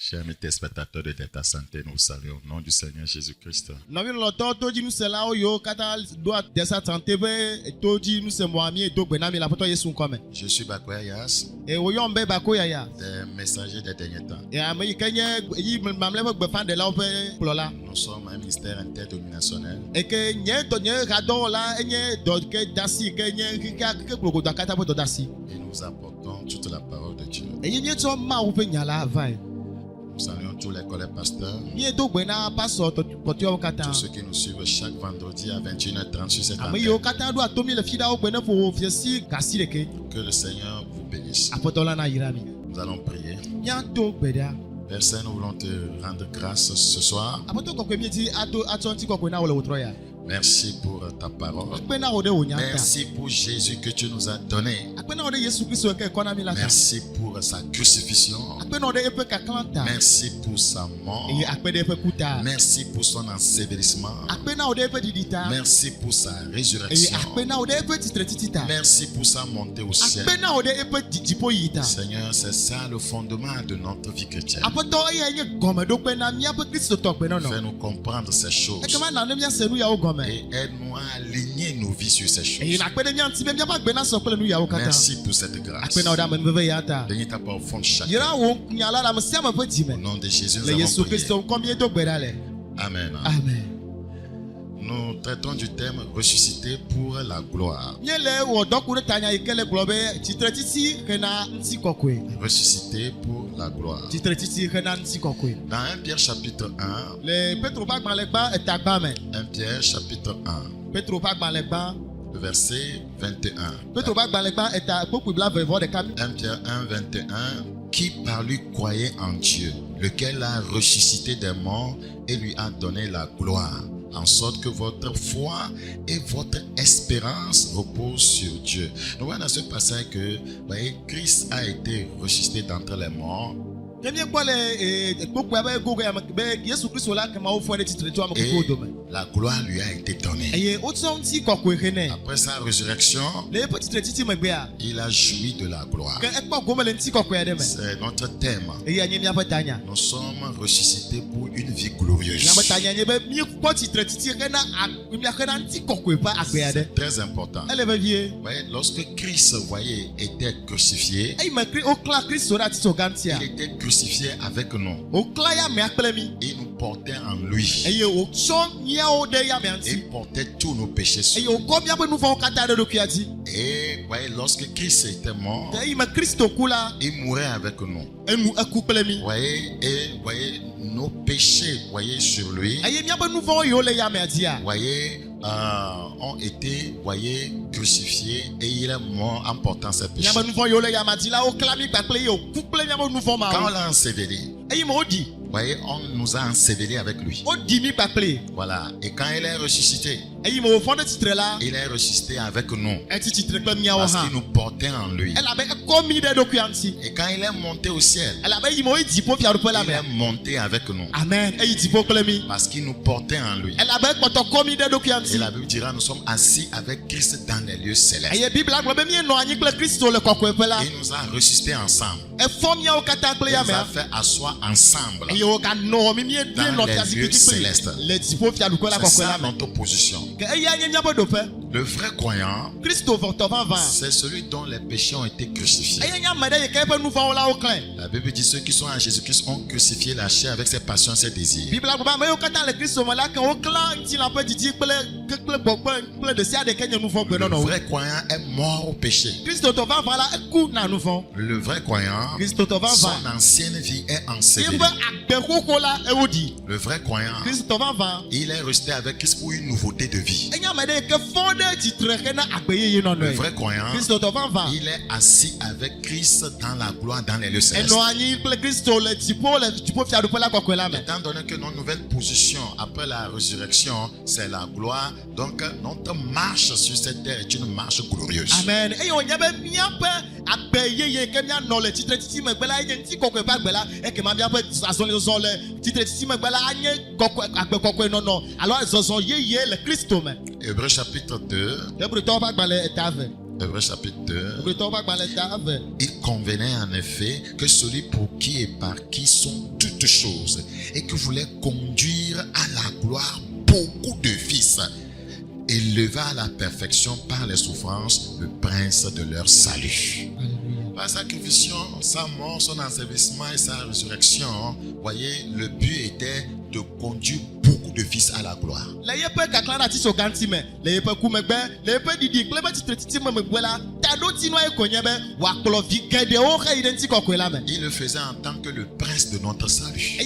Chers amis téléspectateurs de Delta Santé, nous saluons au nom du Seigneur Jésus-Christ. Je suis Bakoya Yas, des messagers des derniers temps. Nous sommes un ministère interdénominationnel. Et nous apportons toute la parole de Dieu. Nous saluons tous les collègues pasteurs, tous ceux qui nous suivent chaque vendredi à 21h30 sur cette antenne. Que le Seigneur vous bénisse. Nous allons prier. Père Saint, nous voulons te rendre grâce ce soir. Merci pour ta parole. Merci pour Jésus que tu nous as donné. Merci pour sa crucifixion. Merci pour sa mort. Merci pour son ensevelissement. Merci pour sa résurrection. Merci pour sa montée au ciel. Seigneur, c'est ça le fondement de notre vie chrétienne. Fais-nous comprendre ces choses. Et aide-nous à aligner nos vies sur ces choses. Merci pour cette grâce. Bénis ta parole au fond de chacun. Au nom de Jésus, nous avons prié. Amen. Amen. Nous traitons du thème ressuscité pour la gloire. Ressuscité pour la gloire. Dans 1 Pierre chapitre 1. 1 Pierre chapitre 1. Le verset 21. 1 Pierre 1, 21. Qui par lui croyait en Dieu, lequel a ressuscité des morts et lui a donné la gloire, en sorte que votre foi et votre espérance reposent sur Dieu. Nous voyons dans ce passage que Christ a été ressuscité d'entre les morts. Et la gloire lui a été donnée. Après sa résurrection, il a joui de la gloire. C'est notre thème. Nous sommes ressuscités pour une vie glorieuse. C'est très important. Lorsque Christ était crucifié, il était crucifié avec nous. Il nous portait en lui. Il portait tous nos péchés sur lui. Et lorsque Christ était mort, il mourait avec nous. Et nos péchés sur lui ont été crucifiés et il est mort en portant ses péchés. Quand on l'a enseveli, on nous a ensevelés avec lui. Voilà. Et quand il est ressuscité, il est ressuscité avec nous. Parce qu'il nous portait en lui. Et quand il est monté au ciel, il est monté avec nous. Amen. Parce qu'il nous portait en lui. Et la Bible dira, nous sommes assis avec Christ dans les lieux célestes. Il nous a ressuscités ensemble. Il nous a fait asseoir ensemble dans les lieux célestes. C'est ça notre position. Le vrai croyant, c'est celui dont les péchés ont été crucifiés. La Bible dit ceux qui sont en Jésus-Christ ont crucifié la chair avec ses passions et ses désirs. Le vrai croyant est mort au péché. Le vrai croyant, son ancienne vie est ensevelie. Le vrai croyant, il est resté avec Christ pour une nouveauté de vie. Le vrai croyant, il est assis avec Christ dans la gloire, dans les lieux célestes. Étant donné que notre nouvelle position après la résurrection, c'est la gloire, donc notre marche sur cette terre est une marche glorieuse. Amen. Hébreux chapitre 2. Hébreux chapitre 2. Il convenait en effet que celui pour qui et par qui sont toutes toutes choses et qui voulait conduire à la gloire beaucoup de fils, éleva à la perfection par les souffrances le prince de leur salut. Par sa sacrifice, sa mort, son ensevelissement et sa résurrection, voyez, le but était de conduire beaucoup de fils à la gloire. Il le faisait en tant que le prince de notre salut.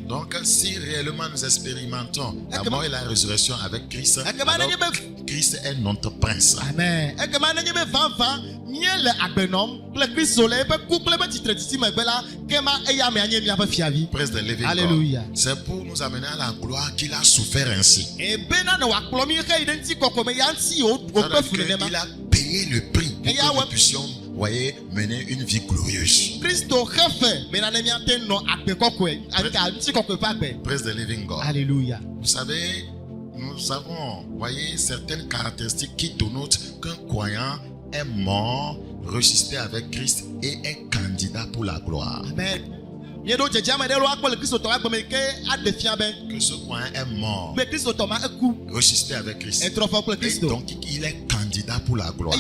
Donc si réellement nous expérimentons la mort et la résurrection avec Christ, alors Christ est notre prince. Amen. Prince de l'évêque. Alléluia. C'est pour nous amener à la gloire qu'il a souffert ainsi. Il a payé le prix pour que nous puissions, voyez, mener une vie glorieuse. Prince de living God. Alléluia. Vous savez, nous avons, voyez, certaines caractéristiques qui dénotent qu'un croyant est mort, ressuscité avec Christ et est candidat pour la gloire. Amen. Que ce croyant est mort, ressuscité avec Christ, et donc il est candidat pour la gloire.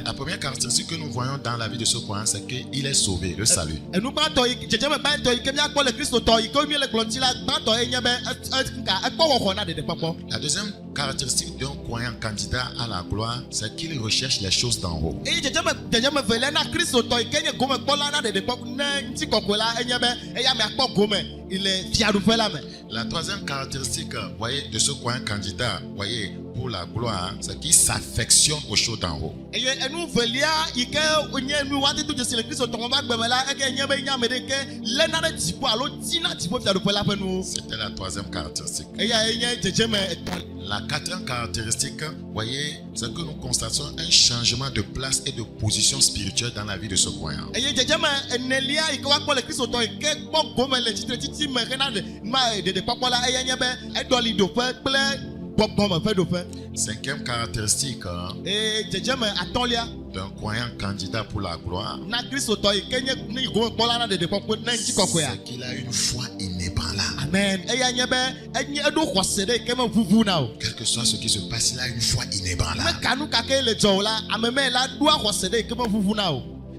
La première caractéristique que nous voyons dans la vie de ce croyant, c'est qu'il est sauvé, le salut. La deuxième caractéristique d'un croyant candidat à la gloire, c'est qu'il recherche les choses d'en haut. La troisième caractéristique, voyez, de ce croyant candidat, voyez, pour la gloire, c'est qu'il s'affectionne aux choses d'en haut. C'était la troisième caractéristique. La quatrième caractéristique, voyez, c'est que nous constatons un changement de place et de position spirituelle dans la vie de ce croyant. Cinquième caractéristique d'un croyant candidat pour la gloire, c'est qu'il a une foi inébranlable. Amen. Quel que soit ce qui se passe, il a une foi inébranlable.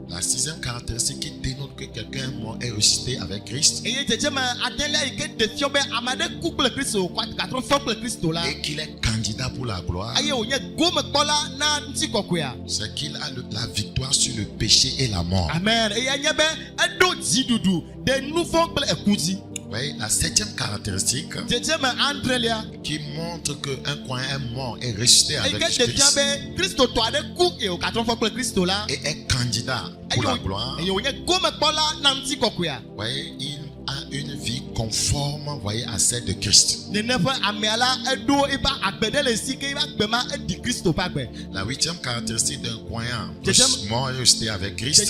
La sixième caractéristique qui dénote que quelqu'un est mort et ressuscité avec Christ, et qu'il est candidat pour la gloire, c'est qu'il a la victoire sur le péché et la mort. Amen. Oui, la septième caractéristique qui montre qu'un croyant est mort et ressuscité avec Christ et est candidat pour la gloire. Oui, il a une vie conforme, voyez, à celle de Christ. La huitième caractéristique d'un croyant mort et ressuscité avec Christ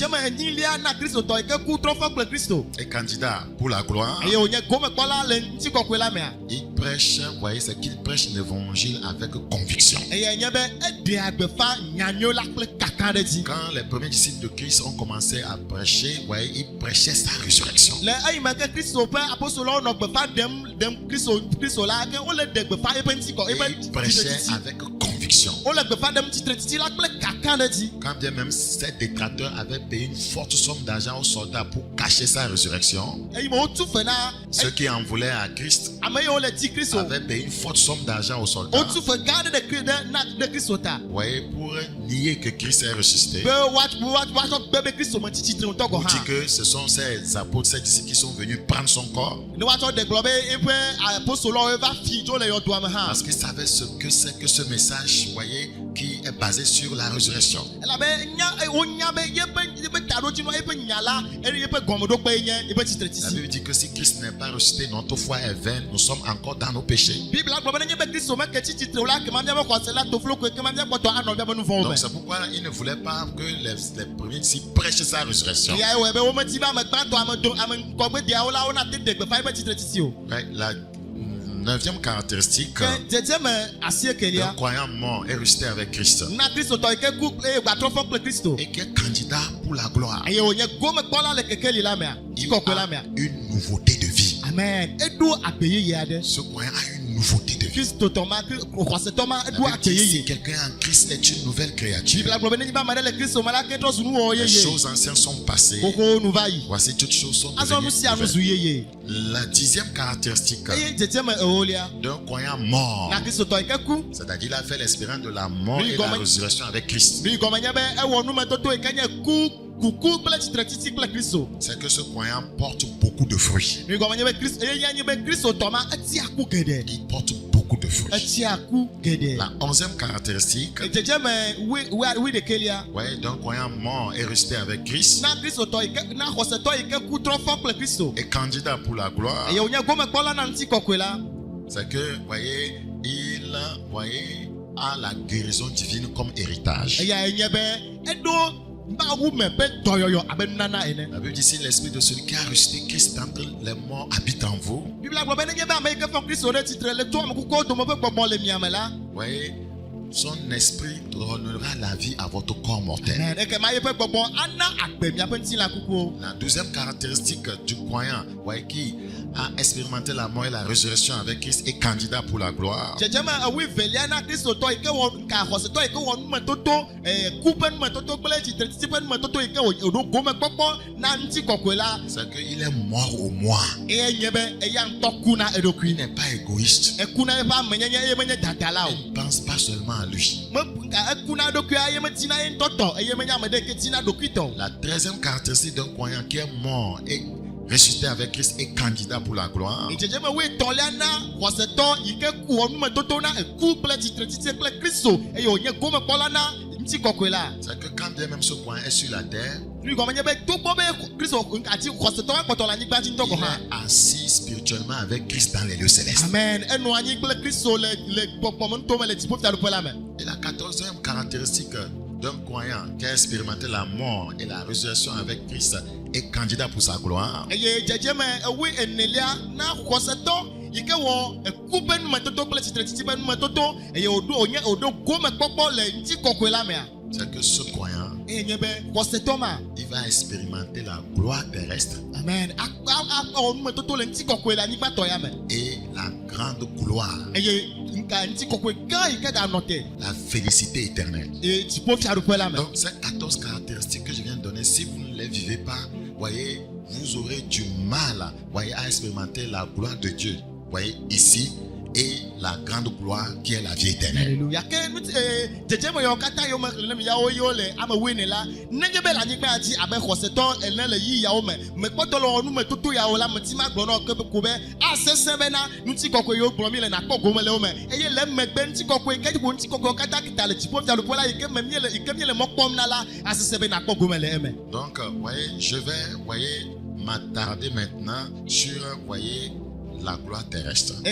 est candidat pour la gloire. Il prêche, voyez, c'est qu'il prêche l'évangile avec conviction. Quand les premiers disciples de Christ ont commencé à prêcher, voyez, ils prêchaient sa résurrection. Il prêchait avec conviction. Quand bien même ces détracteurs avaient payé une forte somme d'argent aux soldats pour cacher sa résurrection, ceux qui en voulaient à Christ avaient payé une forte somme d'argent aux soldats, voyez, pour nier que Christ est ressuscité. Pour dire que ce sont ces apôtres, ces disciples qui sont venus prendre son corps. Parce qu'ils savaient ce que c'est que ce message, voyez, qui est basé sur la résurrection. La Bible dit que si Christ n'est pas ressuscité, notre foi est vaine, nous sommes encore dans nos péchés. Donc c'est pourquoi il ne voulait pas que les premiers disciples prêchent sa résurrection. neuvième caractéristique d'un croyant mort et ressuscité avec Christ et qui est candidat pour la gloire. Il a une nouveauté de vie. Amen. Ce croyant a une nouveauté de vie. Si quelqu'un en Christ est une nouvelle créature, les choses anciennes sont passées. Voici toutes choses sont devenues. La 10e caractéristique d'un croyant mort, c'est-à-dire il a fait l'expérience de la mort et la résurrection avec Christ. C'est que ce croyant porte beaucoup de fruits. Il porte beaucoup de fruits. La 11e caractéristique d'un croyant mort et resté avec Christ et candidat pour la gloire, c'est que, il a la guérison divine comme héritage. La Bible dit, si l'esprit de celui qui a ressuscité Christ entre les morts habite en vous, voyez, son esprit donnera la vie à votre corps mortel. La 12e caractéristique du croyant, qui a expérimenté la mort et la résurrection avec Christ est candidat pour la gloire. C'est qu'il est mort au moi. Il n'est pas égoïste. Il ne pense pas seulement à lui. La 13e caractéristique d'un croyant qui est mort et ressuscité avec Christ est candidat pour la gloire. C'est que quand bien même ce croyant est sur la terre, il est assis spirituellement avec Christ dans les lieux célestes. Amen. Et la 14e caractéristique d'un croyant qui a expérimenté la mort et la résurrection avec Christ est candidat pour sa gloire. C'est que ce croyant, il va expérimenter la gloire terrestre. Amen. Et la grande gloire, la félicité éternelle. Donc ces 14 caractéristiques que je viens de donner, si vous ne les vivez pas, voyez, vous aurez du mal à expérimenter la gloire de Dieu, voyez, ici, et la grande gloire qui est la vie éternelle. Donc, voyez, je vais m'attarder maintenant sur, voyez, la gloire terrestre. Je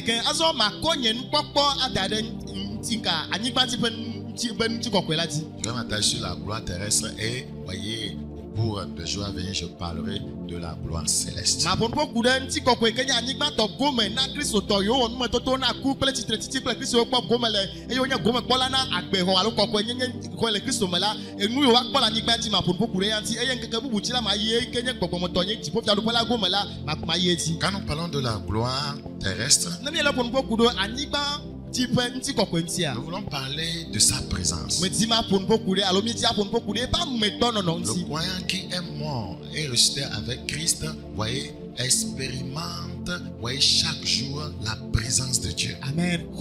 vais m'attarder sur la gloire terrestre et, voyez, pour le jour à venir, je parlerai de la gloire céleste. Quand nous parlons de la gloire terrestre, nous voulons parler de sa présence. Le croyant qui est mort et ressuscité avec Christ, voyez, expérimente, voyez, chaque jour la présence de Dieu. Amen. Quand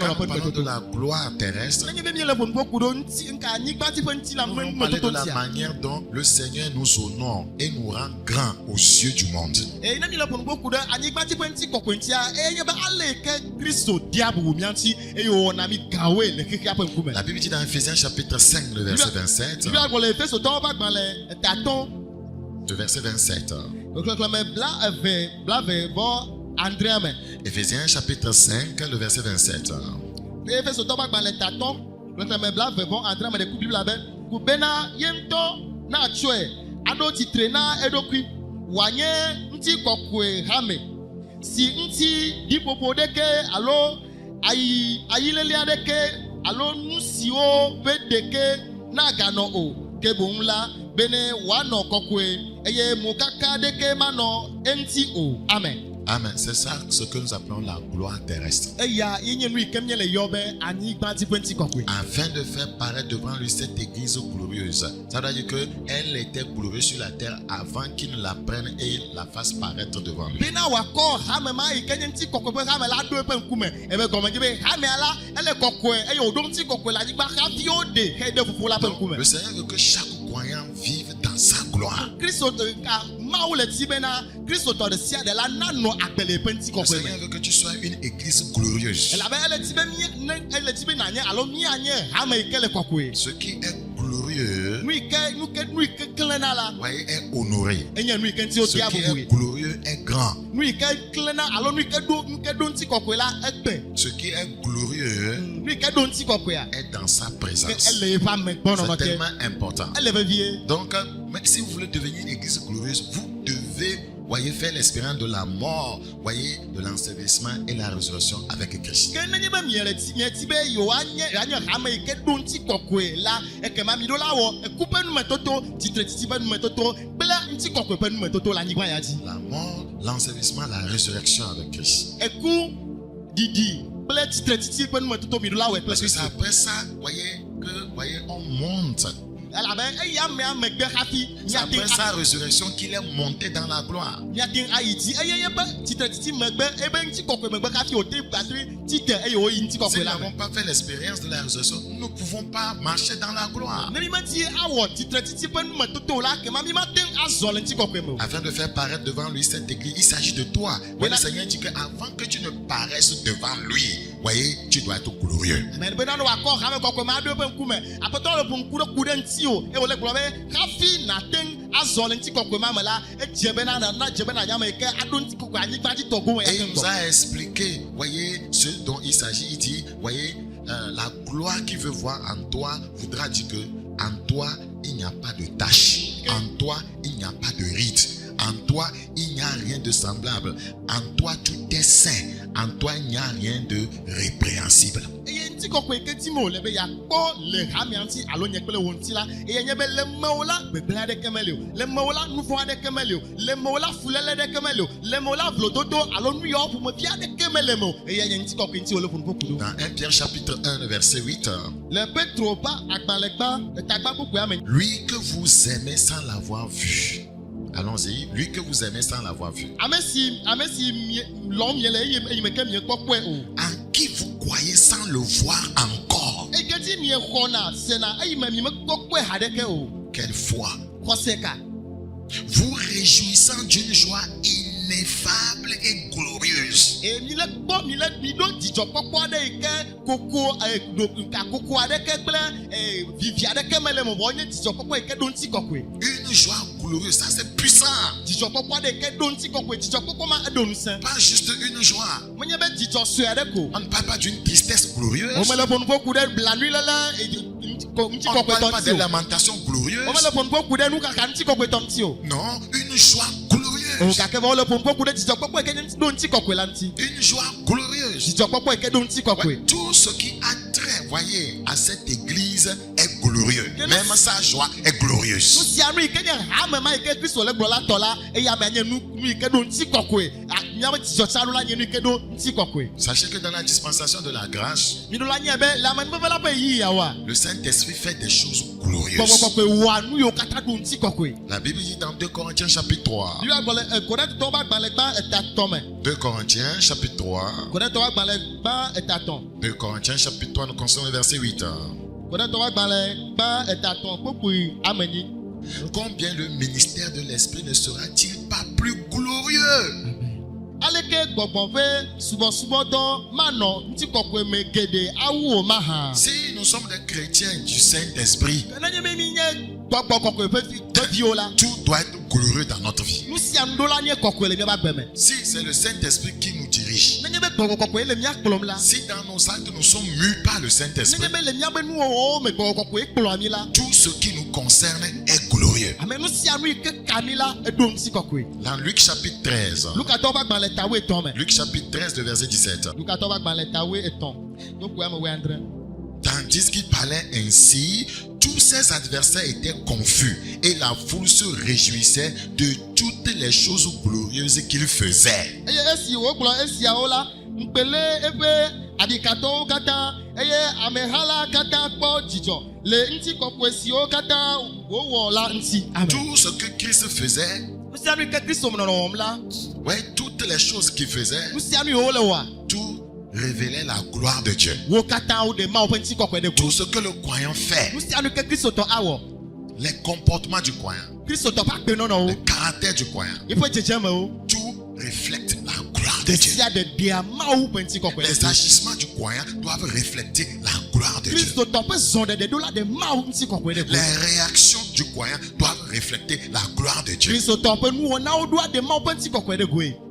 nous parlons de la gloire terrestre, nous voulons parler de la manière dont le Seigneur nous honore et nous rend grands aux yeux du monde. La Bible dit dans Ephésiens chapitre 5, le verset 27. Le verset 27. Ephésiens chapitre 5, le verset 27. ado titre na edokui wanye nti kokwe hame si nti dipopo deke alo ayilele adeke alo nusio bedeke na gano o kebonla bene wano kokwe eye mukaka deke mano enti o. Amen. Amen. C'est ça ce que nous appelons la gloire terrestre. Afin de faire paraître devant lui cette église glorieuse. Ça veut dire qu'elle était glorieuse sur la terre avant qu'il ne la prenne et la fasse paraître devant lui. Le Seigneur veut que chaque croyant vive dans sa gloire. Le Seigneur veut que tu sois une église glorieuse. Ce qui est glorieux, voyez, est honoré. Ce qui est glorieux est grand. Ce qui est glorieux est dans sa présence. C'est tellement important. Donc, même si vous voulez devenir une église glorieuse, vous devez, voyez, faire l'expérience de la mort, voyez, de l'ensevelissement et la résurrection avec Christ. La mort, l'ensevelissement, la résurrection avec Christ. Parce que c'est après ça, voyez, on monte. C'est après sa résurrection qu'il est monté dans la gloire. Nous n'avons pas fait l'expérience de la résurrection. Nous ne pouvons pas marcher dans la gloire. Afin de faire paraître devant lui cette église, il s'agit de toi. Le Seigneur dit qu'avant que tu ne paraisses devant lui, voyez, tu dois être glorieux. Et on nous a expliqué, voyez, ce dont il s'agit. Il dit, voyez, la gloire qu'il veut voir en toi voudra dire que en toi il n'y a pas de tache, en toi il n'y a pas de ride, en toi il n'y a rien de semblable, en toi tout est saint, en toi il n'y a rien de répréhensible. Dans 1 Pierre chapitre 1 verset 8, lui que vous aimez sans l'avoir vu. Allons-y, lui que vous aimez sans l'avoir vu. En qui vous croyez sans le voir encore. Quelle foi. Vous réjouissant d'une joie ineffable et glorieuse. Une joie glorieuse, ça c'est puissant. Pas juste une joie. On ne parle pas d'une tristesse glorieuse. On ne parle pas de lamentation glorieuse. Non, une joie glorieuse. Une joie glorieuse. Tout ce qui a trait, voyez, à cette église est glorieux. Même sa joie est glorieuse. Sachez que dans la dispensation de la grâce, le Saint-Esprit fait des choses glorieuses. La Bible dit dans 2 Corinthiens chapitre 3. 2 Corinthiens chapitre 3. 2 Corinthiens chapitre 3, nous considérons le verset 8. Combien le ministère de l'Esprit ne sera-t-il pas plus glorieux? Si nous sommes des chrétiens du Saint-Esprit, tout doit être glorieux dans notre vie. Si c'est le Saint-Esprit qui nous dirige, Si dans nos actes nous sommes mus par le Saint-Esprit, tout ce qui nous concerne est glorieux. Dans Luc chapitre 13, Luc chapitre 13 de verset 17. Tandis qu'il parlait ainsi, tous ses adversaires étaient confus et la foule se réjouissait de toutes les choses glorieuses qu'il faisait. Tout ce que Christ faisait, ouais, toutes les choses qu'il faisait, tout révélait la gloire de Dieu. Tout ce que le croyant fait, les comportements du croyant, le caractère du croyant, tout reflète la gloire de Dieu. Les agissements du croyant doivent refléter la gloire de Dieu. Les réactions du croyant doivent refléter la gloire de Dieu.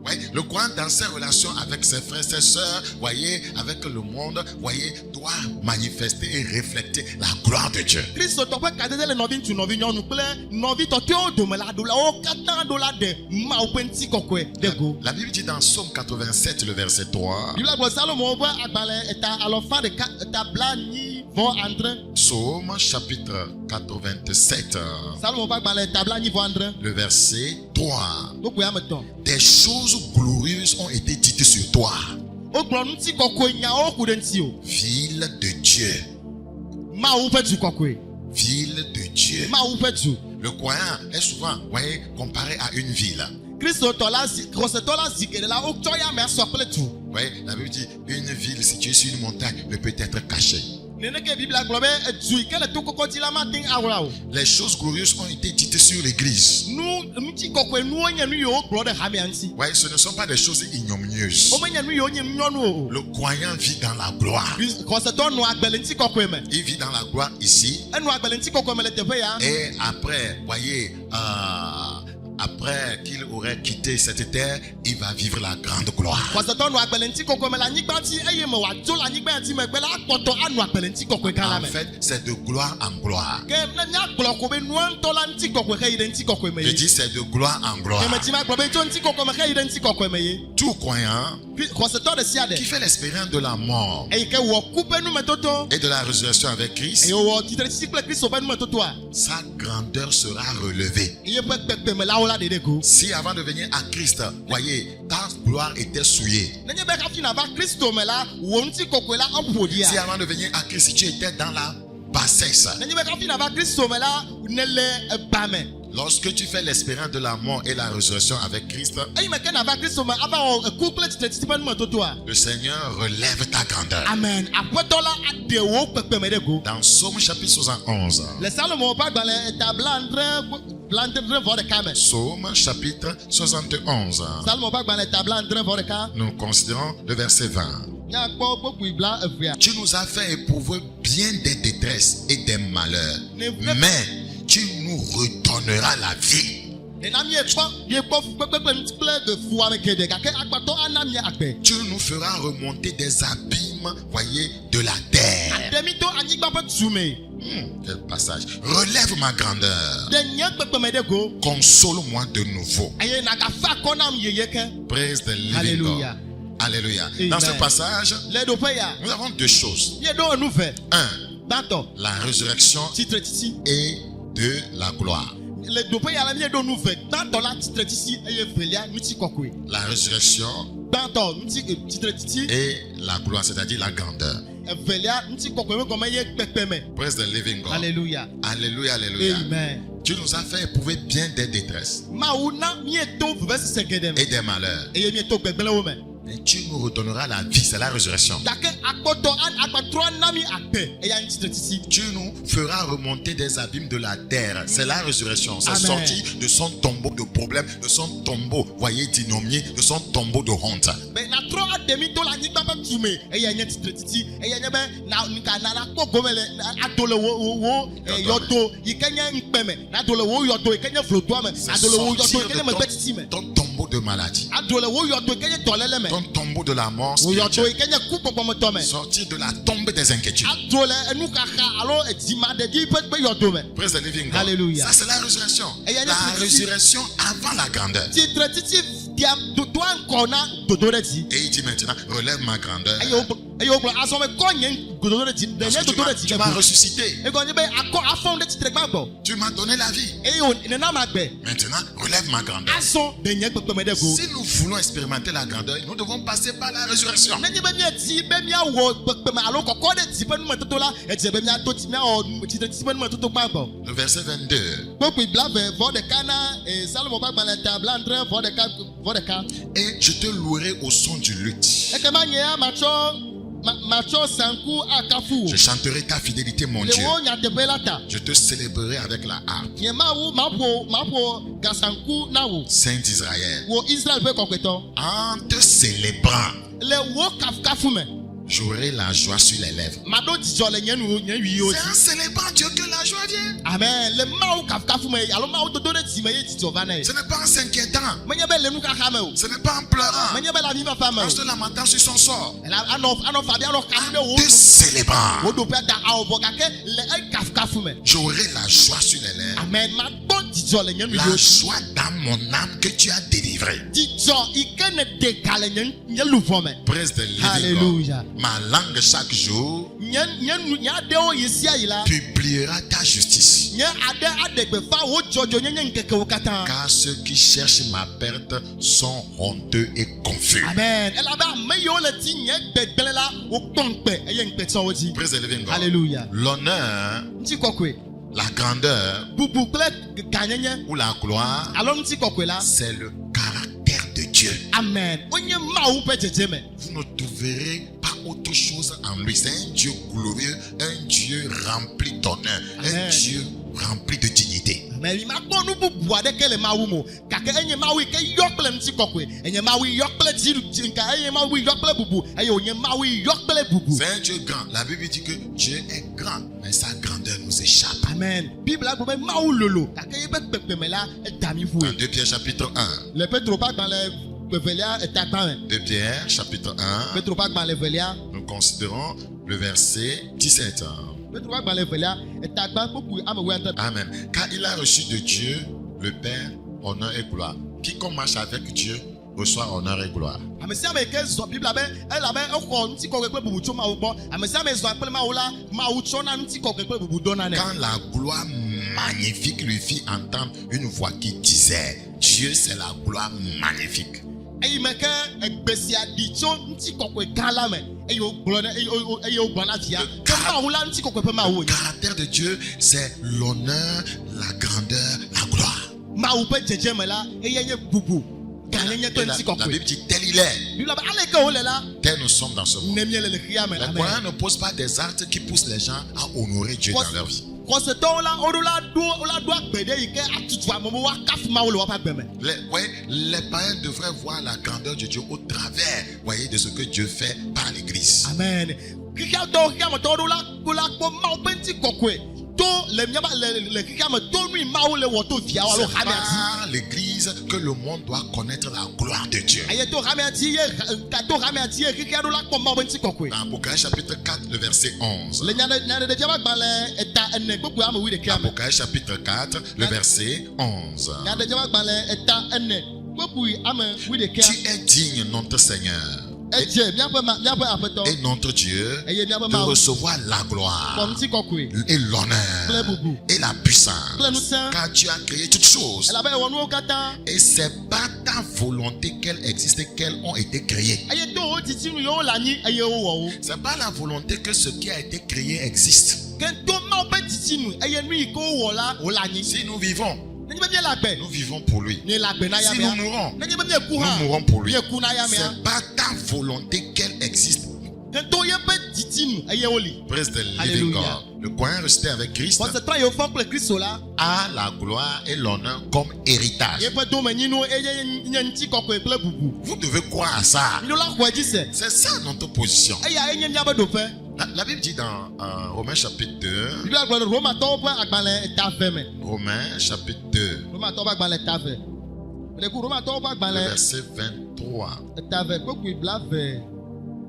Ouais, le croyant dans ses relations avec ses frères, ses sœurs, voyez, avec le monde, voyez, doit manifester et refléter la gloire de Dieu. La Bible dit dans Psaume 87, le verset 3. Psaume chapitre 87, le verset 3. Des choses glorieuses ont été dites sur toi, ville de Dieu. Ville de Dieu. Le croyant est souvent, voyez, comparé à une ville. Oui, la Bible dit une ville située sur une montagne ne peut être cachée. Les choses glorieuses ont été dites sur l'église. Ouais, ce ne sont pas des choses ignominieuses. Le croyant vit dans la gloire. Il vit dans la gloire ici. Et après, voyez, après qu'il aurait quitté cette terre, il va vivre la grande gloire. En fait, c'est de gloire en gloire. Je dis c'est de gloire en gloire. Tout croyant qui fait l'expérience de la mort et de la résurrection avec Christ, sa grandeur sera relevée. Si avant de venir à Christ, voyez, ta gloire était souillée. Si avant de venir à Christ, tu étais dans la bassesse. Lorsque tu fais l'expérience de la mort et la résurrection avec Christ, le Seigneur relève ta grandeur. Amen. Dans Psaume chapitre 71, Psaume chapitre 71, nous considérons le verset 20. Tu nous as fait éprouver bien des détresses et des malheurs, mais tu nous redonneras la vie. Tu nous feras remonter des abîmes, voyez, de la terre. Quel passage. Relève ma grandeur. Console-moi de nouveau. Praise the living God. Alléluia. Dans ce passage, nous avons deux choses. Un, la résurrection et de la gloire. La résurrection et la gloire, c'est-à-dire la grandeur. Praise the living God. Alléluia. Alléluia, alléluia. Amen. Tu nous as fait éprouver bien des détresses et des malheurs. Et tu nous redonneras la vie, c'est la résurrection. Tu nous feras remonter des abîmes de la terre, c'est la résurrection. C'est sorti de son tombeau de problèmes, de son tombeau, voyez, d'ignominie, de son tombeau de honte. Ton tombeau de maladie, ton tombeau de la mort spirituelle, sortir de la tombe des inquiétudes. Praise the living God. Hallelujah. Ça c'est la résurrection. La résurrection avant la grandeur. Et il dit maintenant, relève ma grandeur. Parce que tu m'as ressuscité. Tu m'as donné la vie. Maintenant, relève ma grandeur. Si nous voulons expérimenter la grandeur, nous devons passer par la résurrection. Le verset 22. Et je te louerai au son du luth. Je chanterai ta fidélité, mon Dieu. Je te célébrerai avec la harpe. Saint d'Israël. En te célébrant, j'aurai la joie sur les lèvres. C'est en célébrant Dieu que la joie vient. Amen. Ce n'est pas en s'inquiétant. Ce n'est pas en pleurant. En se lamentant sur son sort. En te célébrant, j'aurai la joie sur les lèvres. La joie dans mon âme que tu as délivrée. Praise the living God. Ma langue chaque jour publiera ta justice. Car ceux qui cherchent ma perte sont honteux et confus. Amen. Praise the living God. Hallelujah. L'honneur, la grandeur ou la gloire, c'est le caractère de Dieu. Amen. Vous ne trouverez pas autre chose en lui. C'est un Dieu glorieux, un Dieu rempli d'honneur, un Dieu rempli de dignité. C'est un Dieu grand. La Bible dit que Dieu est grand, mais sa grandeur nous échappe. Amen. En 2 Pierre chapitre 1. 2 Pierre chapitre 1. Nous considérons le verset 17. Amen. Car il a reçu de Dieu le Père honneur et gloire. Quiconque marche avec Dieu reçoit honneur et gloire. Quand la gloire magnifique lui fit entendre une voix qui disait: Dieu, c'est la gloire magnifique. Le caractère de Dieu, c'est l'honneur, la grandeur, la gloire. La Bible dit tel il est. Tel nous sommes dans ce monde. Les croyants ne posent pas des actes qui poussent les gens à honorer Dieu dans leur vie. Les païens devraient voir la grandeur de Dieu au travers, voyez, de ce que Dieu fait par l'Église. Amen. C'est par l'Église que le monde doit connaître la gloire de Dieu. Dans Apocalypse chapitre 4, le verset 11. Apocalypse chapitre 4, le verset 11. Tu es digne, notre Seigneur et notre Dieu, de recevoir la gloire et l'honneur et la puissance, car tu as créé toutes choses et c'est par ta volonté qu'elles existent, qu'elles ont été créées. C'est par la volonté que ce qui a été créé existe. Si nous vivons, nous vivons pour lui. Si nous mourons, nous mourons pour lui. C'est par ta volonté qu'elle existe. Praise the living God. Le croyant resté avec Christ a la gloire et l'honneur comme héritage. Vous devez croire à ça. C'est ça notre position. La Bible dit dans Romains chapitre 2. Romains chapitre 2. Le verset 23.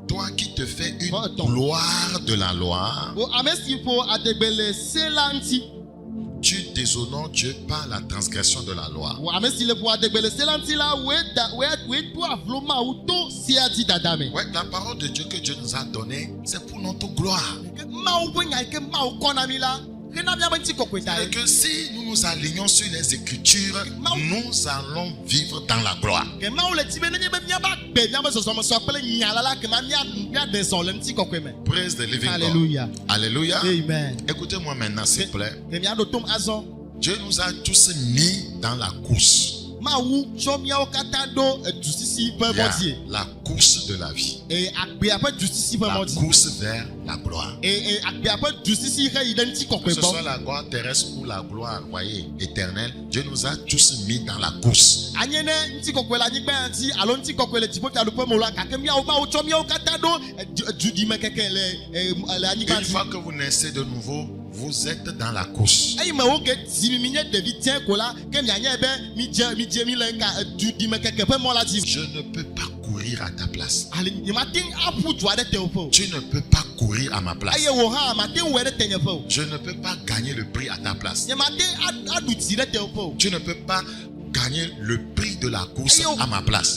Toi qui te fais une gloire de la loi, tu déshonores Dieu par la transgression de la loi. Ouais, la parole de Dieu que Dieu nous a donnée, c'est pour notre gloire. C'est que si nous nous alignons sur les Écritures, nous allons vivre dans la gloire. Praise the living God. Alléluia. Amen. Écoutez-moi maintenant, s'il vous plaît. Dieu nous a tous mis dans la course. Il y a la course de la vie. La course vers la gloire. Que ce soit la gloire terrestre ou la gloire, voyez, éternelle, Dieu nous a tous mis dans la course. Une fois que vous naissez de nouveau, vous êtes dans la course. Je ne peux pas courir à ta place. Tu ne peux pas courir à ma place. Je ne peux pas gagner le prix à ta place. Tu ne peux pas gagner le prix de la course à ma place.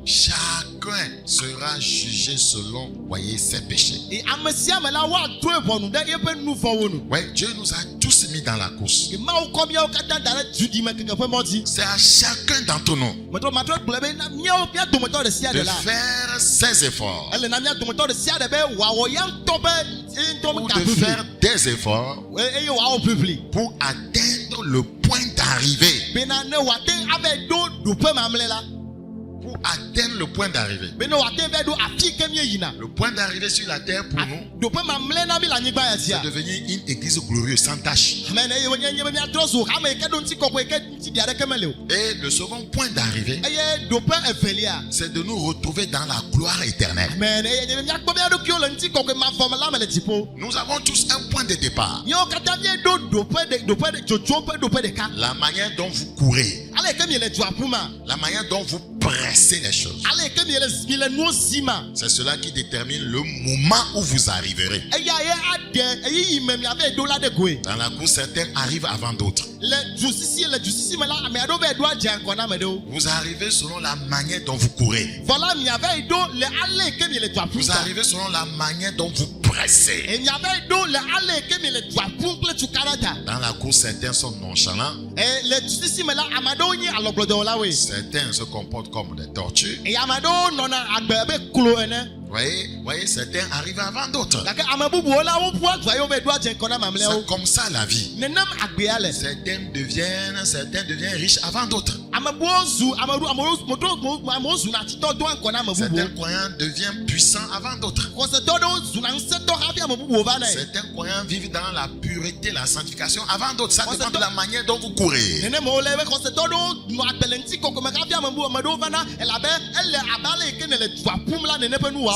Chacun sera jugé selon, voyez, ses péchés. Ouais, Dieu nous a tous mis dans la course. C'est à chacun d'entre nous de faire ses efforts ou de faire des efforts pour atteindre le point d'arrivée. Pour atteindre le point d'arrivée. Le point d'arrivée sur la terre pour nous, c'est devenir une église glorieuse sans tache. Et le second point d'arrivée, c'est de nous retrouver dans la gloire éternelle. Nous avons tous un point de départ. La manière dont vous courez, la manière dont vous pressez les choses, c'est cela qui détermine le moment où vous arriverez. Dans la course, certains arrivent avant d'autres. Vous arrivez selon la manière dont vous courez. Vous arrivez selon la manière dont vous pressez. Dans la course, certains sont nonchalants. Certains se comportent comme des tortues. Voyez, certains arrivent avant d'autres. C'est comme ça la vie. Certains deviennent riches avant d'autres. Certains croyants deviennent puissants avant d'autres. Certains croyants vivent dans la pureté, la sanctification avant d'autres. Ça dépend de la manière dont vous courez.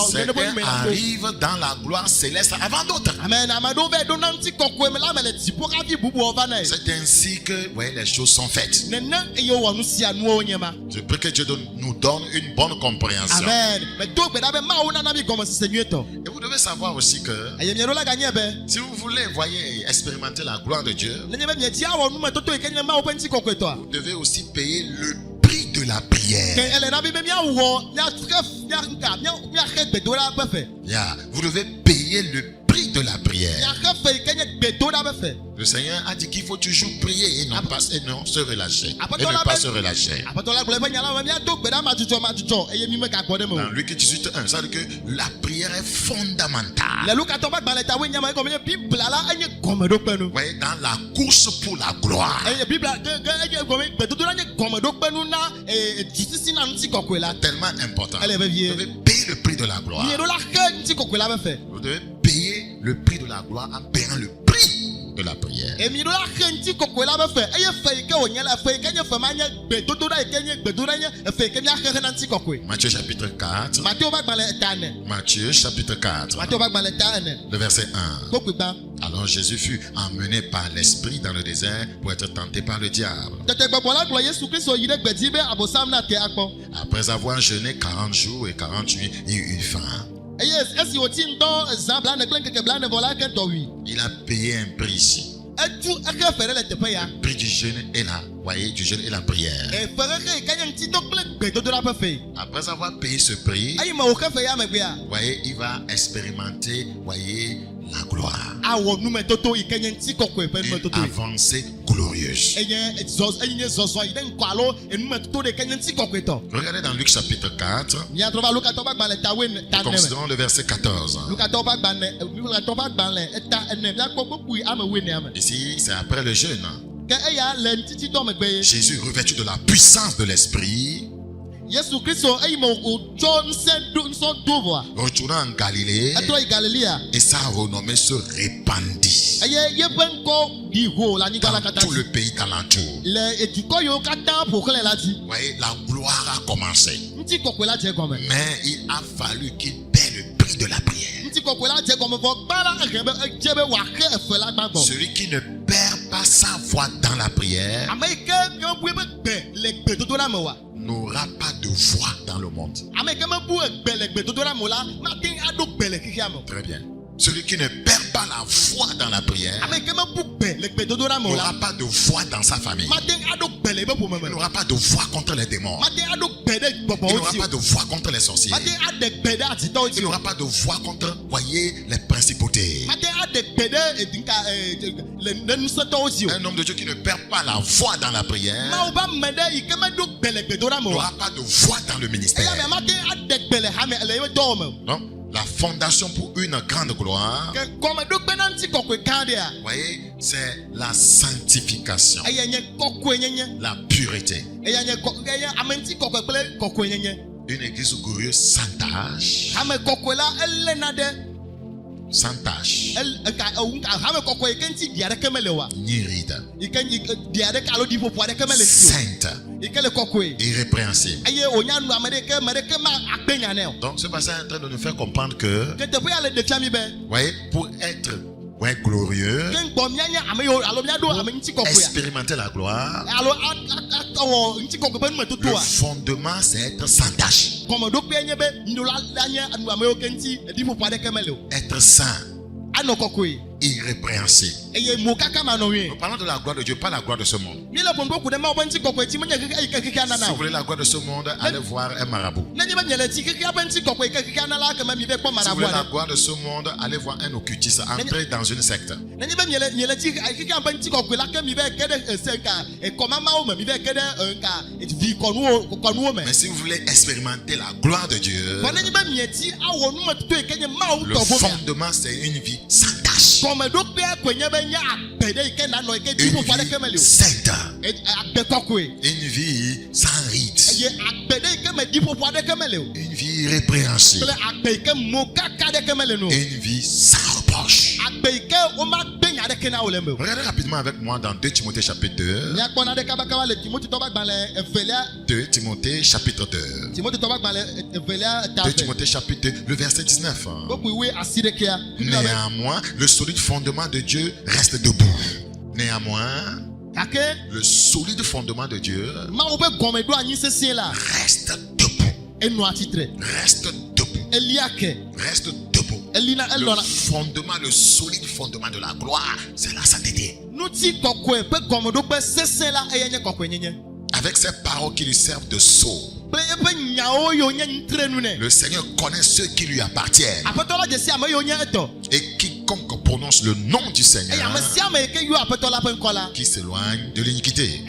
Certains arrivent dans la gloire céleste avant d'autres. C'est ainsi que, voyez, les choses sont faites. Je prie que Dieu nous donne une bonne compréhension. Amen. Et vous devez savoir aussi que si vous voulez, voyez, expérimenter la gloire de Dieu, vous devez aussi payer le prix de la prière. Vous devez payer le prix de la prière. Le Seigneur a dit qu'il faut toujours prier et non se relâcher. Et ne pas se relâcher. Dans Luc 18:1, ça veut dire que la prière est fondamentale. Vous voyez, dans la course pour la gloire, tellement important. Vous devez payer le prix de la gloire. Vous devez payer le prix de la gloire en payant le prix de la prière. Matthieu chapitre 4. Matthieu chapitre 4. Le verset 1. Alors Jésus fut emmené par l'Esprit dans le désert pour être tenté par le diable. Après avoir jeûné 40 jours et 40 nuits, il eut faim. Il a payé un prix ici. Le prix du jeûne est là. Voyez, du jeûne et la prière. Après avoir payé ce prix, voyez, il va expérimenter, voyez, la gloire. Une avancée glorieuse. Regardez dans Luc chapitre 4. Considérons le verset 14. Ici, c'est après le jeûne. Jésus, revêtu de la puissance de l'Esprit, retourna en Galilée et sa renommée se répandit dans tout le pays d'alentour. Voyez, la gloire a commencé. Mais il a fallu qu'il paie le prix de la prière. Celui qui ne perd pas sa foi dans la prière n'aura pas de voix dans le monde. Très bien. Celui qui ne perd pas la foi dans la prière n'aura pas de foi dans sa famille. Il n'aura pas de foi contre les démons. Il n'aura pas de foi contre les sorciers. Il n'aura pas de foi contre, voyez, les principautés. Un homme de Dieu qui ne perd pas la foi dans la prière n'aura pas de foi dans le ministère. Non? La fondation pour une grande gloire, voyez, c'est la sanctification, la pureté. Une église glorieuse sans tâche. Sans tâche. Ni ride. Sainte. Irrépréhensible. Donc ce passage est en train de nous faire comprendre que, voyez, pour être glorieux, pour expérimenter la gloire, le fondement c'est être sans tâche. Être saint, irrépréhensible. Nous parlons de la gloire de Dieu, pas la gloire de ce monde. Si vous voulez la gloire de ce monde, allez voir un marabout. Si vous voulez la gloire de ce monde, allez voir un occultiste, entrer dans une secte. Mais si vous voulez expérimenter la gloire de Dieu, le fondement c'est une vie sans tâche. Une vie sainte. Une vie sans ride. Une vie irrépréhensible. Une vie sans reproche. Regardez rapidement avec moi dans 2 Timothée chapitre 2. 2 Timothée chapitre 2. 2 Timothée chapitre 2, le verset 19. Néanmoins, le solide fondement de Dieu reste debout. Néanmoins, le solide fondement de Dieu reste debout. Reste debout. Reste debout. Le fondement, le solide fondement de la gloire, c'est la sainteté. Avec ces paroles qui lui servent de sceau, le Seigneur connaît ceux qui lui appartiennent. Et quiconque prononce le nom du Seigneur qui s'éloigne de l'iniquité.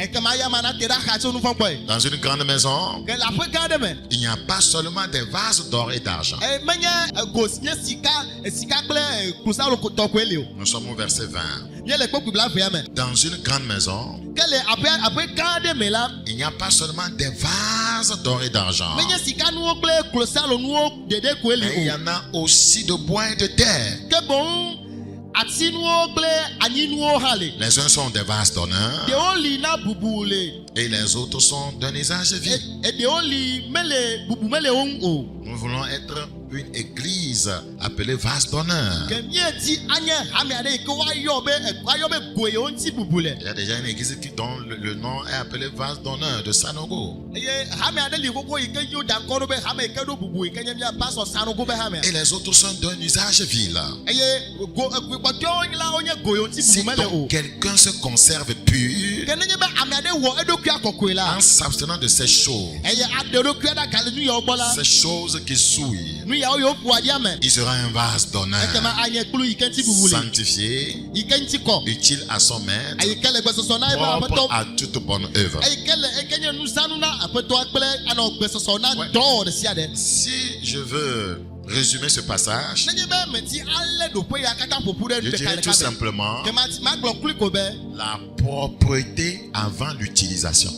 Dans une grande maison, il n'y a pas seulement des vases d'or et d'argent. Nous sommes au verset 20. Dans une grande maison, il n'y a pas seulement des vases d'or et d'argent, mais il y en a aussi de bois et de terre. Les uns sont des vases d'honneur et les autres sont d'un usage vil. Nous voulons être une église appelée vase d'honneur. Il y a déjà une église dont le nom est appelé vase d'honneur de Sanogo. Et les autres sont d'un usage vil. Si donc quelqu'un se conserve pur en s'abstenant de ces choses qui souillent, il sera un vase d'honneur, sanctifié, utile à son maître, propre à toute bonne œuvre. Si je veux résumer ce passage, je dirais tout simplement la propreté avant l'utilisation.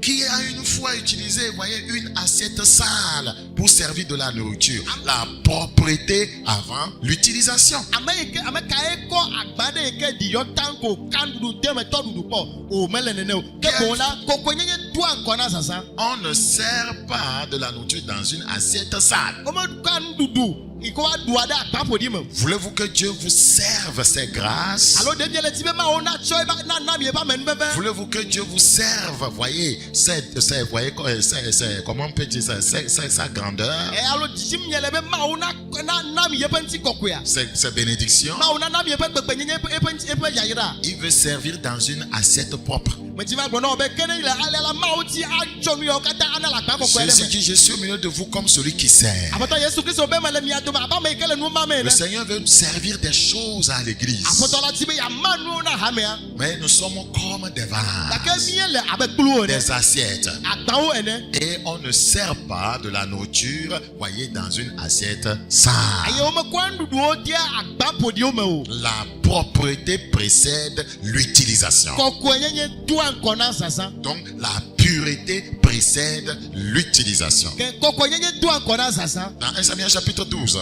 Qui a une fois utilisé, voyez, une assiette sale pour servir de la nourriture? La propreté avant l'utilisation. On ne sert pas de la nourriture dans une assiette sale. Voulez-vous que Dieu vous serve ses grâces? Voulez-vous que Dieu vous serve, voyez, comment on peut dire ça, sa grandeur, ses bénédictions? Il veut servir dans une assiette propre. Jésus dit: je suis au milieu de vous comme celui qui sert. Le Seigneur veut servir des choses à l'église. Mais nous sommes comme des vases, des assiettes. Et on ne sert pas de la nourriture, voyez, dans une assiette sale. La propreté précède l'utilisation. Donc la pureté précède l'utilisation. Dans 1 Samuel chapitre 12.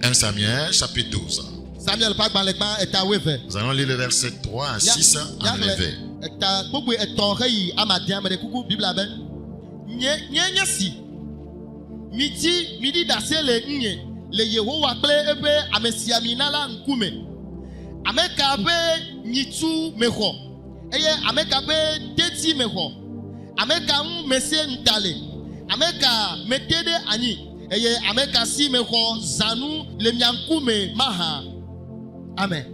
1 Samuel chapitre 12. Nous allons lire le verset 3 à 6 enlevé. le Yehowa kple ebe amesiamina la nkume ameka be nyitu mexɔ eye ameka be teti mexɔ ameka mesie ntale ameka metede anyi eye ameka si mexɔ zanu le miankume maha. Amen.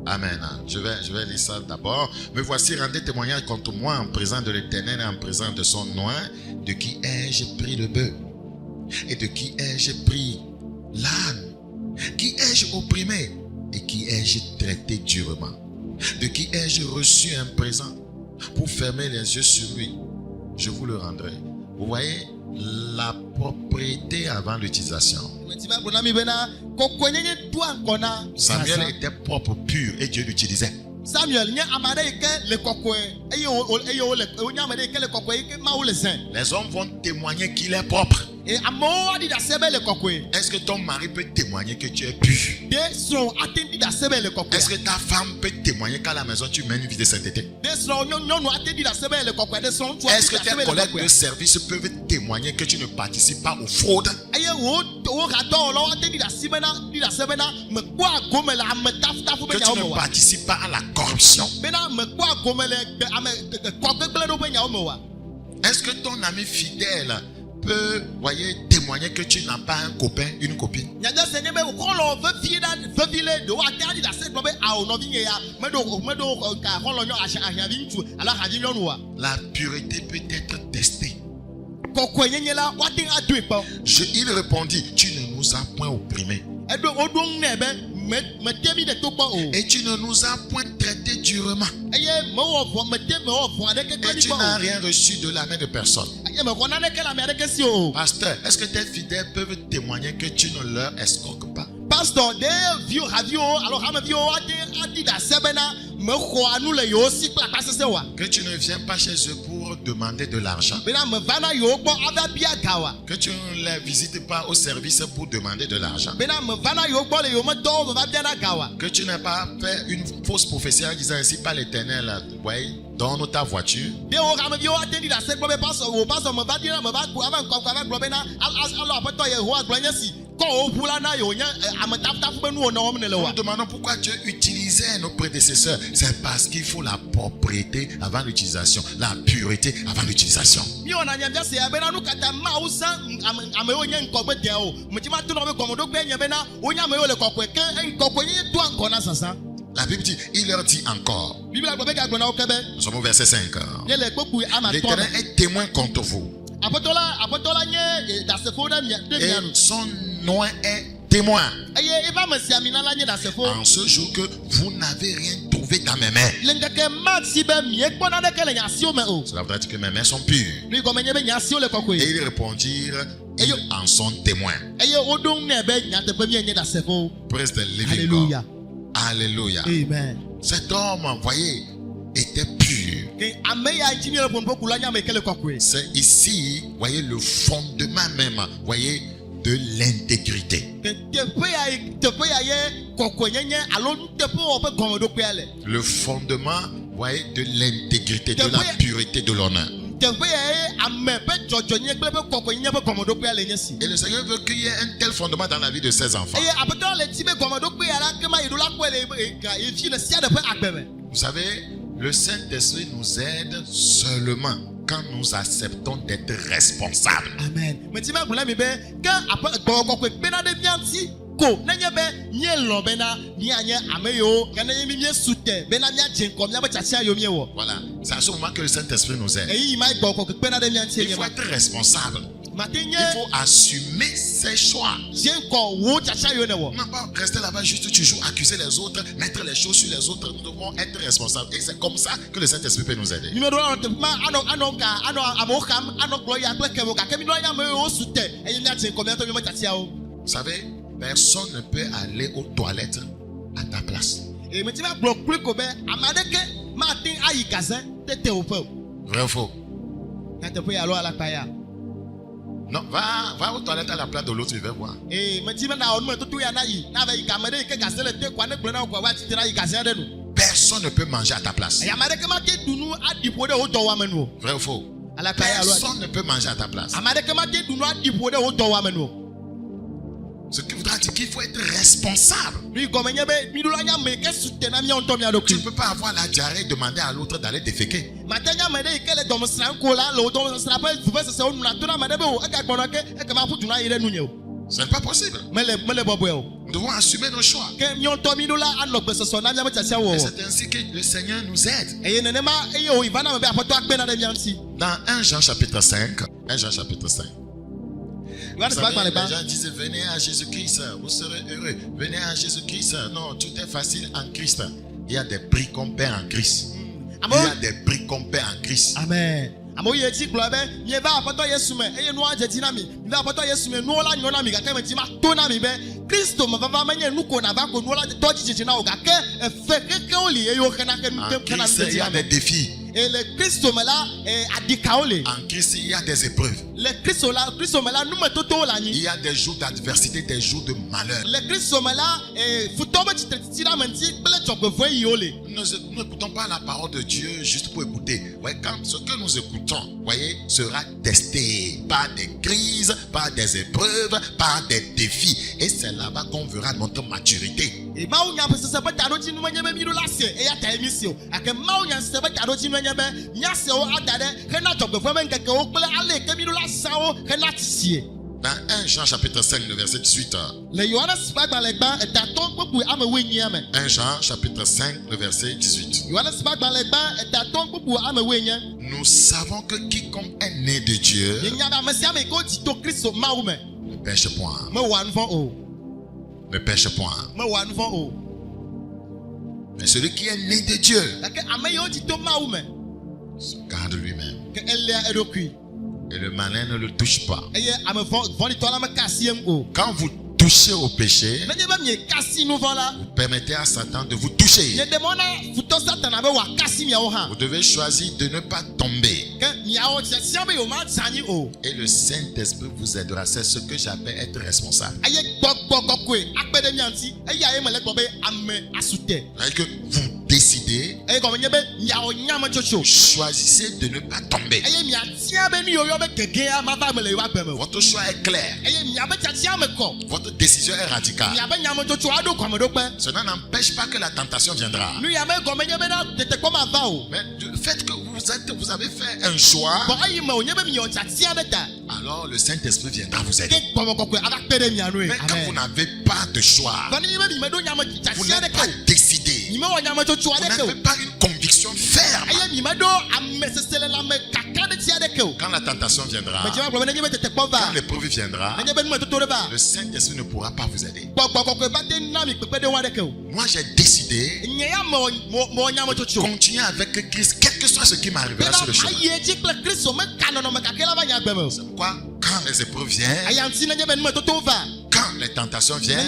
Amen. Je vais lire ça d'abord. Me voici, rendez témoignage contre moi en présence de l'Éternel et en présence de son nom. De qui ai-je pris le bœuf? Et de qui ai-je pris l'âne? Qui ai-je opprimé? Et qui ai-je traité durement? De qui ai-je reçu un présent pour fermer les yeux sur lui? Je vous le rendrai. Vous voyez la propriété avant l'utilisation. Samuel était propre, pur, et Dieu l'utilisait. Les hommes vont témoigner qu'il est propre. Est-ce que ton mari peut témoigner que tu es pur? Est-ce que ta femme peut témoigner qu'à la maison tu mènes une vie de sainteté? Est-ce que tes collègues de service peuvent témoigner que tu ne participes pas aux fraudes? Que tu ne participes pas à la corruption? Est-ce que ton ami fidèle peut, voyez, témoigner que tu n'as pas un copain, une copine? La pureté peut être testée. Il répondit: tu ne nous as point opprimés. Et tu ne nous as point traité durement. Et tu n'as rien reçu de la main de personne. Pasteur, est-ce que tes fidèles peuvent témoigner que tu ne leur escroques pas? Pasteur, que tu ne viens pas chez eux pour pour demander de l'argent. Que tu ne les visites pas au service pour demander de l'argent. Que tu n'aies pas fait une fausse prophétie en disant ainsi par l'Éternel, ouais, donne ta voiture. Nous demandons pourquoi Dieu utilisait nos prédécesseurs. C'est parce qu'il faut la propriété avant l'utilisation, la pureté avant l'utilisation. La Bible dit, il leur dit encore. Nous sommes au verset 5. L'Éternel est témoin contre vous. Et son nom est témoin. En ce jour que vous n'avez rien trouvé dans mes mains. Cela voudrait dire que mes mains sont pures. Et ils répondirent, ils en sont témoins. Praise the living God. Alléluia. Amen. Cet homme, voyez, était pur. C'est ici, voyez, le fondement même, voyez, de l'intégrité. Le fondement, voyez, de l'intégrité, de la pureté, de l'honneur. Et le Seigneur veut qu'il y ait un tel fondement dans la vie de ses enfants. Vous savez, le Saint-Esprit nous aide seulement quand nous acceptons d'être responsables. Amen. Voilà, c'est à ce moment que le Saint-Esprit nous aide. Il faut être responsable. Il faut assumer ses choix. Non pas rester là-bas juste toujours accuser les autres, mettre les choses sur les autres. Nous devons être responsables. Et c'est comme ça que le Saint-Esprit peut nous aider. Vous savez, personne ne peut aller aux toilettes à ta place. Vrai ou faux? Non, va aux toilettes à la place de l'autre, tu vas voir. Personne ne peut manger à ta place. Vrai ou faux? Personne ne peut manger à ta place. Ce qui voudra dire qu'il faut être responsable. Tu ne peux pas avoir la diarrhée et demander à l'autre d'aller déféquer. Ce n'est pas possible. Nous devons assumer nos choix. Et c'est ainsi que le Seigneur nous aide. Dans 1 Jean chapitre 5. 1 Jean chapitre 5. Vous savez, les gens disent venez à Jésus-Christ, vous serez heureux. Venez à Jésus-Christ. Non, tout est facile en Christ. Il y a des prix qu'on paie en Christ. Il y a des prix qu'on paie en Christ. Amen. En Christ, il y a des défis. Et le Christ en Christ, il y a des épreuves. Il y a des jours d'adversité, des jours de malheur. Nous n'écoutons pas la parole de Dieu juste pour écouter. Ouais, quand ce que nous écoutons, voyez, sera testé par des crises, par des épreuves, par des défis. Et c'est là-bas qu'on verra notre maturité. Dans 1 Jean chapitre 5, le verset 18. 1 Jean chapitre 5, le verset 18. Nous savons que quiconque est né de Dieu ne pêche point. Ne pêche point. Mais celui qui est né de Dieu se garde lui-même. Et le malin ne le touche pas. Quand vous touchez au péché, vous permettez à Satan de vous toucher. Vous devez choisir de ne pas tomber. Et le Saint-Esprit vous aidera. C'est ce que j'appelle être responsable. C'est que vous décidez, choisissez de ne pas tomber. Votre choix est clair. Votre décision est radicale. Cela n'empêche pas que la tentation viendra. Mais le fait que vous avez fait un choix, alors le Saint-Esprit viendra vous aider. Mais quand vous n'avez pas de choix, vous n'êtes pas décidé, vous n'avez pas une conviction ferme, quand la tentation viendra, quand l'épreuve viendra, le Saint-Esprit ne pourra pas vous aider. Moi j'ai décidé de continuer avec Christ, quel que soit ce qui m'arrivera sur le chemin. C'est pourquoi quand les épreuves viennent, quand les tentations viennent,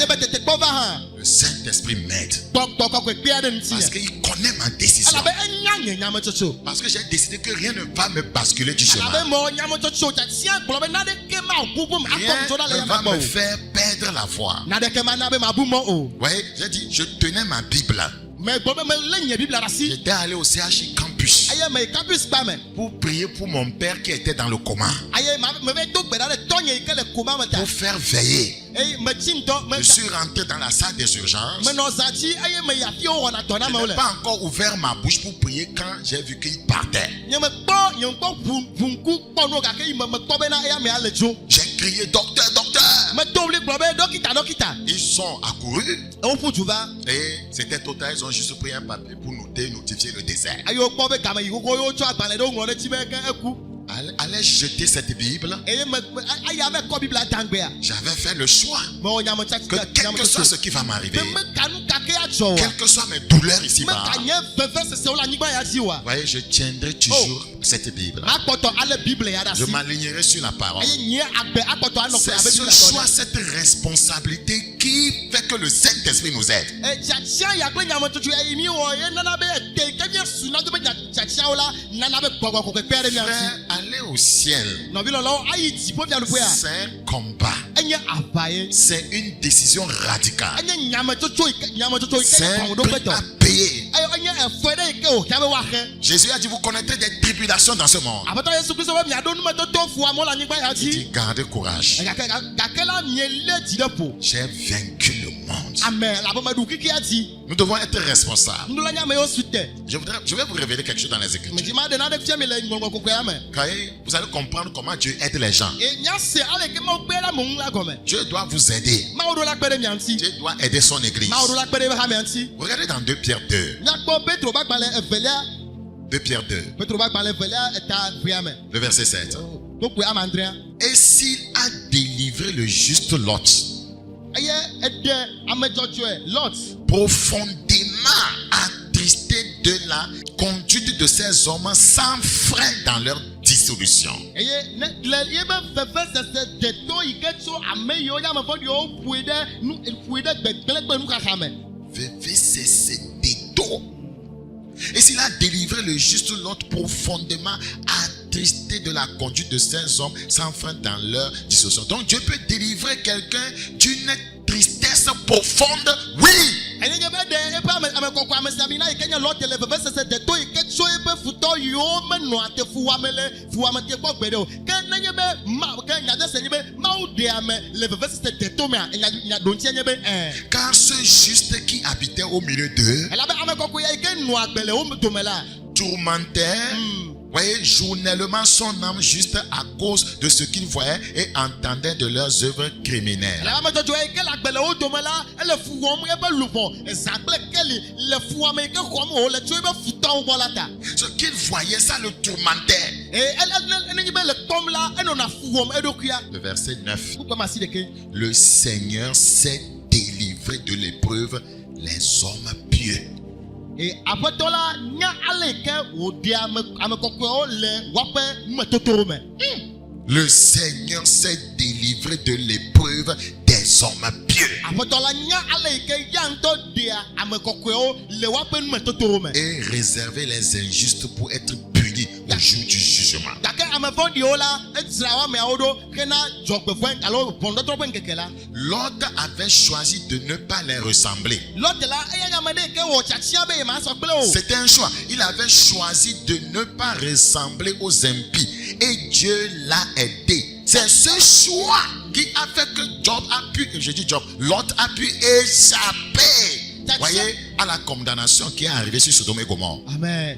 le Saint-Esprit m'aide. Parce qu'il connaît ma décision. Parce que j'ai décidé que rien ne va me basculer du chemin. Rien ne va me faire perdre la foi. Vous voyez, j'ai dit, je tenais ma Bible. J'étais allé au CHI Campus pour prier pour mon père qui était dans le coma, pour faire veiller. Je suis rentré dans la salle des urgences. Je n'ai pas encore ouvert ma bouche pour prier quand j'ai vu qu'il partait. J'ai crié docteur, docteur. Ils sont accourus et c'était total. Ils ont juste pris un papier pour notifier le décès. Allez jeter cette Bible. J'avais fait le choix que quel que soit ce qui va m'arriver, quelles que soient mes douleurs ici-bas, vous voyez, je tiendrai toujours cette Bible. Je m'alignerai sur la parole. C'est ce choix, cette responsabilité qui fait que le Saint-Esprit nous aide. Frère, aller au ciel, c'est un combat. C'est une décision radicale. C'est un prix à payer. Jésus a dit, vous connaîtrez des tribulations dans ce monde. Il dit, gardez courage. J'ai vaincu le monde. Nous devons être responsables. Je vais vous révéler quelque chose dans les Écritures. Vous allez comprendre comment Dieu aide les gens. Dieu doit vous aider. Dieu doit aider son église. Regardez dans 2 Pierre 2. 2 Pierre 2. Le verset 7. Et s'il a délivré le juste Lot, profondément attristé de la conduite de ces hommes sans frein dans leur dissolution. Veuillez cesser d'étau. Et s'il a délivré le juste Lot, profondément attristé de la conduite de ces hommes sans frein dans leur dissolution. Donc Dieu peut délivrer quelqu'un d'une tristesse profonde, oui. Car ce juste qui habitait au milieu d'eux tourmentait, voyez, journellement son âme juste à cause de ce qu'ils voyaient et entendaient de leurs œuvres criminelles. Ce qu'ils voyaient, ça le tourmentait. Le verset 9. Le Seigneur s'est délivré de l'épreuve les hommes pieux. Le Seigneur s'est délivré de l'épreuve des hommes pieux et réservé les injustes pour être punis au jour du jugement. Lot avait choisi de ne pas les ressembler. C'était un choix. Il avait choisi de ne pas ressembler aux impies. Et Dieu l'a aidé. C'est ce choix qui a fait que Lot a pu échapper. Voyez, à la condamnation qui est arrivée sur Sodome et Gomorrhe. Amen.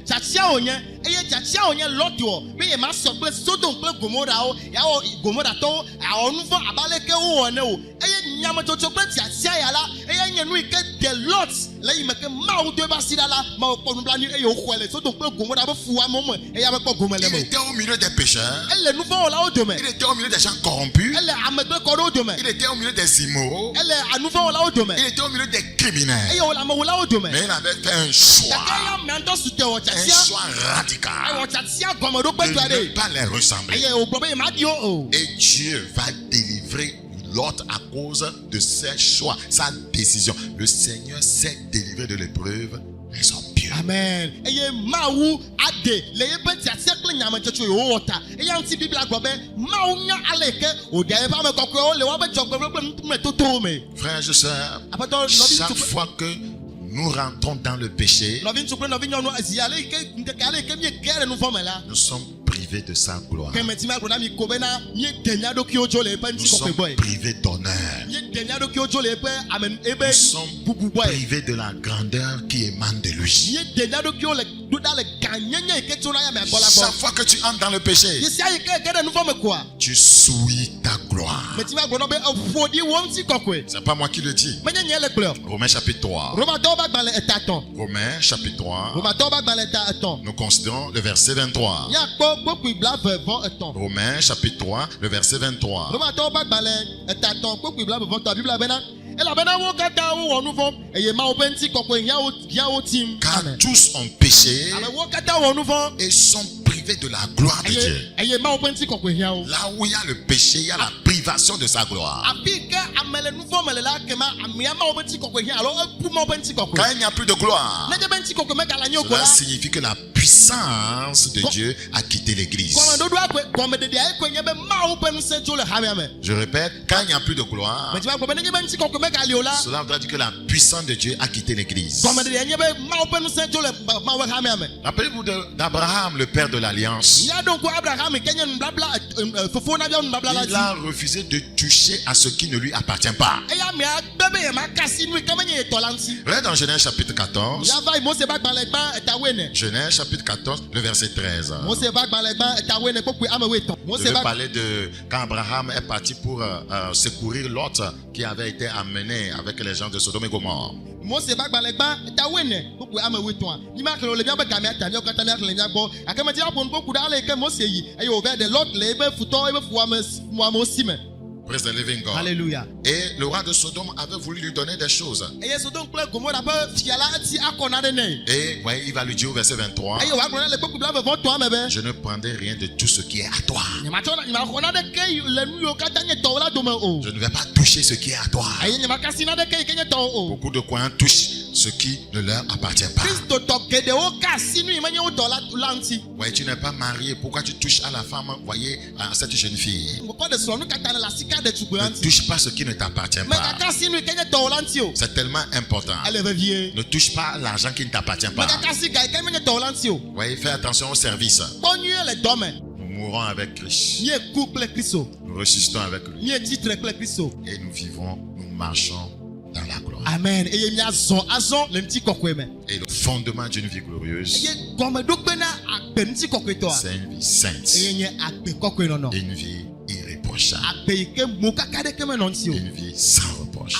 Il était au milieu des pécheurs. Il était au milieu des gens corrompus. Il était au milieu des immoraux. Il était au milieu des criminels. Mais il avait fait un choix radical de ne pas les ressembler. Et Dieu va délivrer Lot à cause de ses choix, sa décision. Le Seigneur s'est délivré de l'épreuve, les hommes pieux. Amen. Frères et sœurs, chaque fois que nous rentrons dans le péché, nous sommes privés de sa gloire. Nous sommes privés d'honneur. Nous sommes privés de la grandeur qui émane de lui. Chaque fois que tu entres dans le péché, tu souilles ta gloire. C'est pas moi qui le dis. Romains chapitre 3. Romains chapitre 3. Nous considérons le verset 23. Romains chapitre 3, le verset 23. Car tous ont péché et sont privés de la gloire de Dieu. Là où il y a le péché, il y a la privation de sa gloire. Quand il n'y a plus de gloire, cela signifie que la puissance de Dieu a quitté l'église. Je répète, quand il n'y a plus de gloire, cela voudra dire que la puissance de Dieu a quitté l'église. Rappelez-vous d'Abraham, le père de l'alliance. Il a refusé de toucher à ce qui ne lui appartient pas. Regardez dans Genèse chapitre 14. Genèse chapitre 14, le verset 13. Je vais parler de quand Abraham est parti pour secourir Lot qui avait été amené avec les gens de Sodome et Gomorrhe. Praise the living God. Alléluia. Et le roi de Sodome avait voulu lui donner des choses. Et voyez, il va lui dire au verset 23, je ne prendrai rien de tout ce qui est à toi. Je ne vais pas toucher ce qui est à toi. Beaucoup de croyants touchent ce qui ne leur appartient pas. Ouais, tu n'es pas marié. Pourquoi tu touches à la femme, voyez, à cette jeune fille? Ne touche pas ce qui ne t'appartient pas. C'est tellement important. Ne touche pas l'argent qui ne t'appartient pas. Voyez, fais attention au service. Nous mourrons avec Christ. Nous ressuscitons avec lui. Et nous vivons, nous marchons dans la gloire. Amen. Et le fondement d'une vie glorieuse, c'est une vie sainte. Et une vie irréprochable. Une vie sans reproche.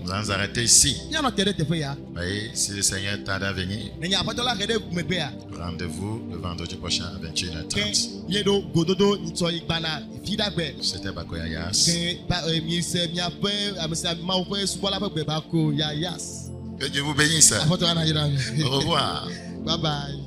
Nous allons arrêter ici. Voyez, si le Seigneur tarde à venir, rendez-vous le vendredi prochain à 21h30. C'était Bakoya Yas. Que Dieu vous bénisse. Au revoir. Bye bye.